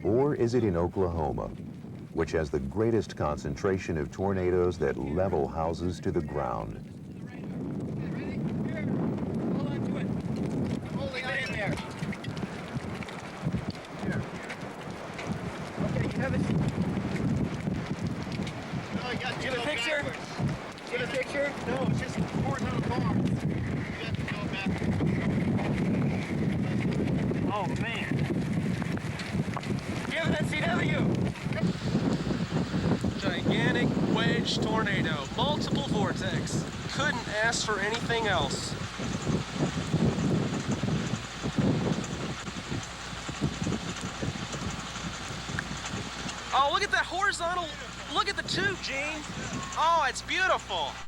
Or is it in Oklahoma, which has the greatest concentration of tornadoes that level houses to the ground? Get a picture? Get a picture? No, it's just horizontal bar. You have to go back. Oh, man. Give it a CW. Gigantic wedge tornado, multiple vortex. Couldn't ask for anything else. Oh, look at that horizontal. Look at the tube, Gene. Oh, it's beautiful.